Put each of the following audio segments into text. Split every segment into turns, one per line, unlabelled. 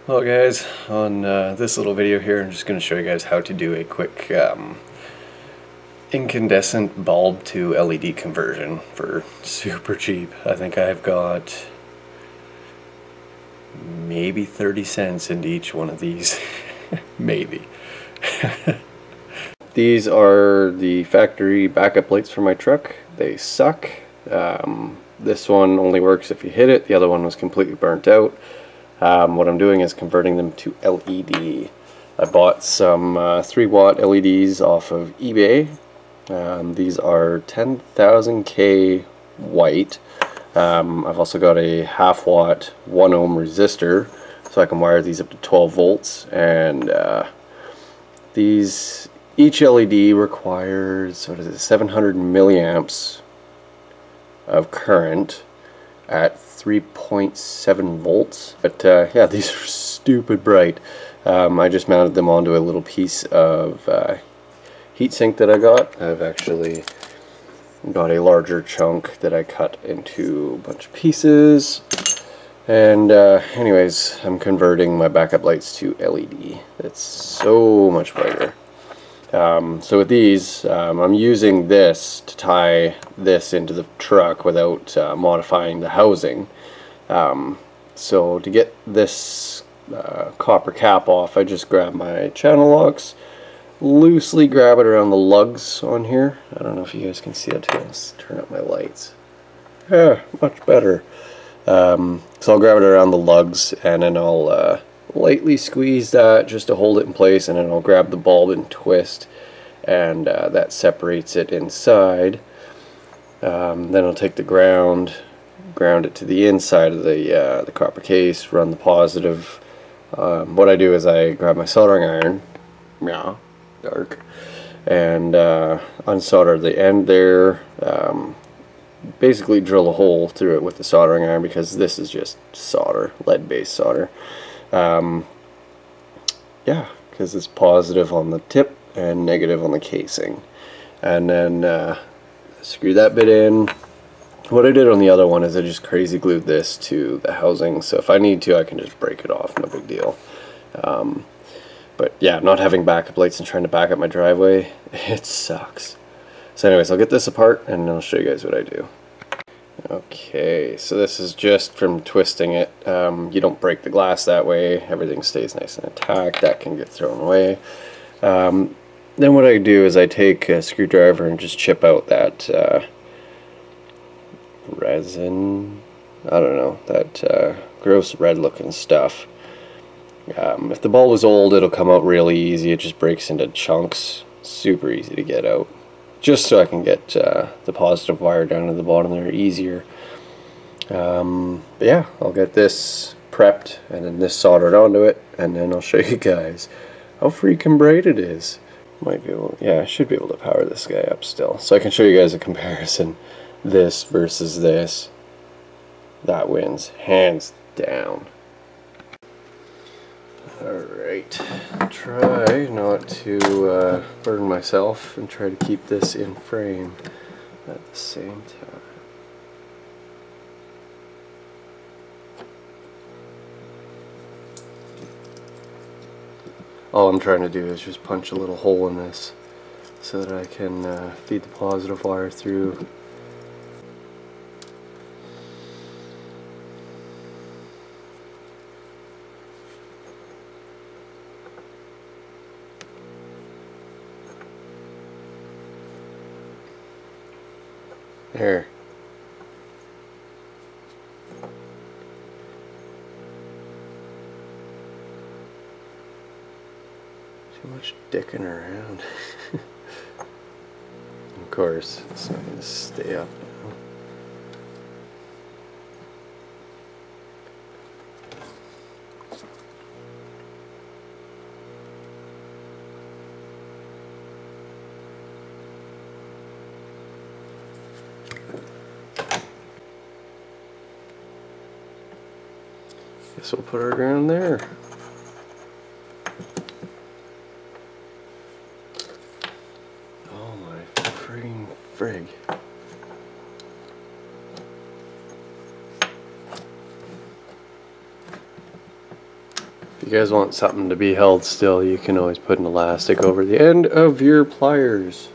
Well guys, on this little video here I'm just going to show you guys how to do a quick incandescent bulb to LED conversion for super cheap. I think I've got maybe 30 cents into each one of these. Maybe. These are the factory backup lights for my truck. They suck. This one only works if you hit it. The other one was completely burnt out. What I'm doing is converting them to LED. I bought some 3-watt LEDs off of eBay. These are 10,000K white. I've also got a half-watt 1-ohm resistor, so I can wire these up to 12 volts. And each LED requires, 700 milliamps of current at 3.7 volts. But yeah, these are stupid bright. I just mounted them onto a little piece of heatsink that I got. I've actually got a larger chunk that I cut into a bunch of pieces. And anyways, I'm converting my backup lights to LED. It's so much brighter. So with these, I'm using this to tie this into the truck without modifying the housing. So to get this copper cap off, I just grab my channel locks, loosely grab it around the lugs on here. I don't know if you guys can see it. Let's turn up my lights. Yeah, much better. So I'll grab it around the lugs, and then I'll lightly squeeze that just to hold it in place, and then I'll grab the bulb and twist, and that separates it inside. Then I'll take the ground it to the inside of the copper case, run the positive. What I do is I grab my soldering iron, dark, and unsolder the end there. Basically drill a hole through it with the soldering iron, because this is just solder, lead-based solder. Yeah, because it's positive on the tip and negative on the casing. And then screw that bit in. What I did on the other one is I just crazy glued this to the housing, so if I need to I can just break it off, no big deal. But yeah, not having backup lights and trying to back up my driveway, it sucks. So anyways, I'll get this apart and I'll show you guys what I do. Okay, so this is just from twisting it. You don't break the glass that way, everything stays nice and intact. That can get thrown away. Then what I do is I take a screwdriver and just chip out that resin, I don't know, that gross red looking stuff. If the bulb is old, it'll come out really easy. It just breaks into chunks, super easy to get out. Just so I can get the positive wire down to the bottom there easier. But yeah, I'll get this prepped and then this soldered onto it, and then I'll show you guys how freaking bright it is. Might be able, yeah, I should be able to power this guy up still, so I can show you guys a comparison. This versus this. That wins, hands down. Alright, try not to burn myself and try to keep this in frame at the same time. All I'm trying to do is just punch a little hole in this so that I can feed the positive wire through. There. Too much dicking around. Of course, it's not going to stay up now. Guess we'll put our ground there. Oh my freaking frig. you guys want something to be held still, you can always put an elastic over the end of your pliers.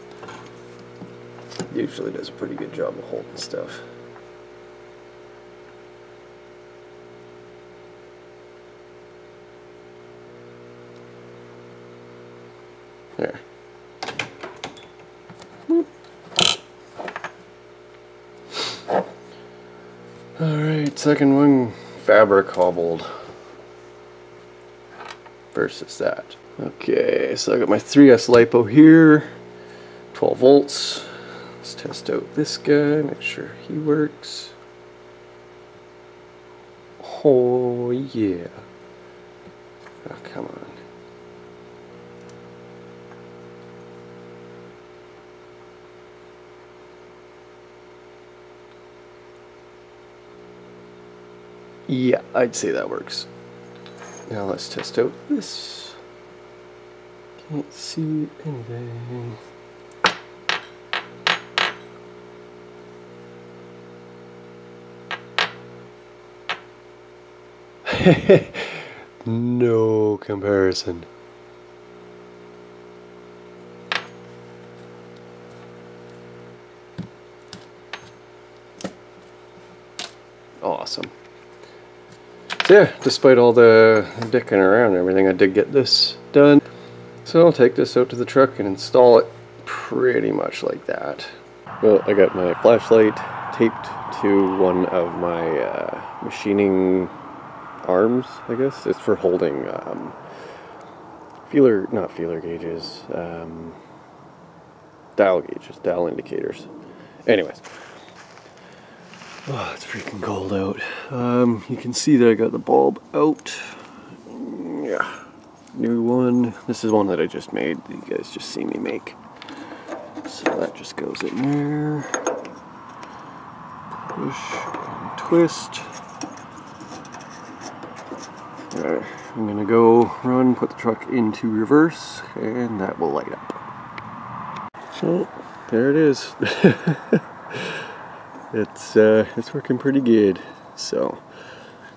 Usually does a pretty good job of holding stuff. There. Alright, second one, fabric hobbled versus that. Okay, so I got my 3S LiPo here, 12 volts. Let's test out this guy, make sure he works. Oh yeah. Oh, come on. Yeah, I'd say that works. Now let's test out this. Can't see anything. No comparison. Awesome. So yeah, despite all the dicking around and everything, I did get this done. So I'll take this out to the truck and install it pretty much like that. Well, I got my flashlight taped to one of my machining arms, I guess. It's for holding not feeler gauges, dial gauges, dial indicators. Anyways. Oh, it's freaking cold out. You can see that I got the bulb out. Yeah, new one. This is one that I just made, that you guys just see me make. So that just goes in there. Push and twist. Alright, I'm gonna go run, put the truck into reverse, and that will light up. So, there it is. It's working pretty good. So,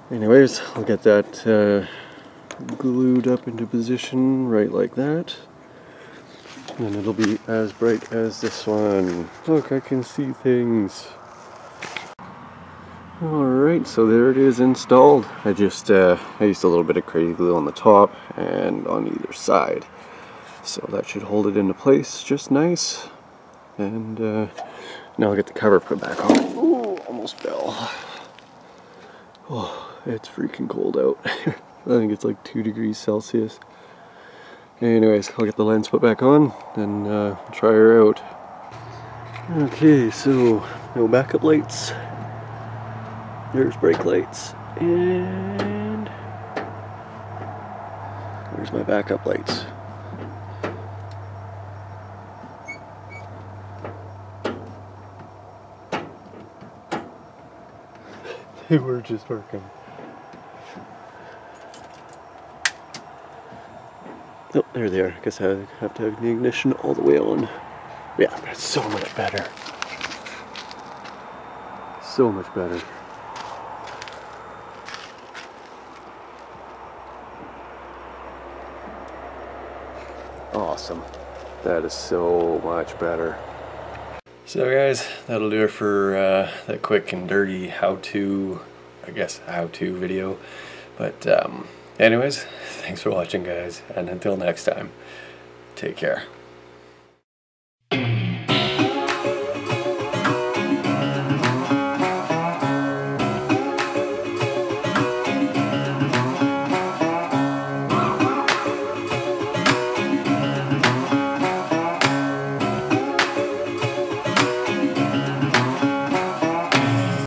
anyways, I'll get that glued up into position right like that, and it'll be as bright as this one. Look, I can see things. Alright, so there it is installed. I used a little bit of crazy glue on the top and on either side, so that should hold it into place just nice. And now I'll get the cover put back on. Ooh, almost fell. Oh, it's freaking cold out. I think it's like 2 degrees Celsius. Anyways, I'll get the lens put back on and try her out. Okay, so no backup lights. There's brake lights. And there's my backup lights. They were just working. Oh, there they are. I guess I have to have the ignition all the way on. Yeah, that's so much better. So much better. Awesome. That is so much better. So guys, that'll do it for that quick and dirty how-to video. But anyways, thanks for watching guys, and until next time, take care.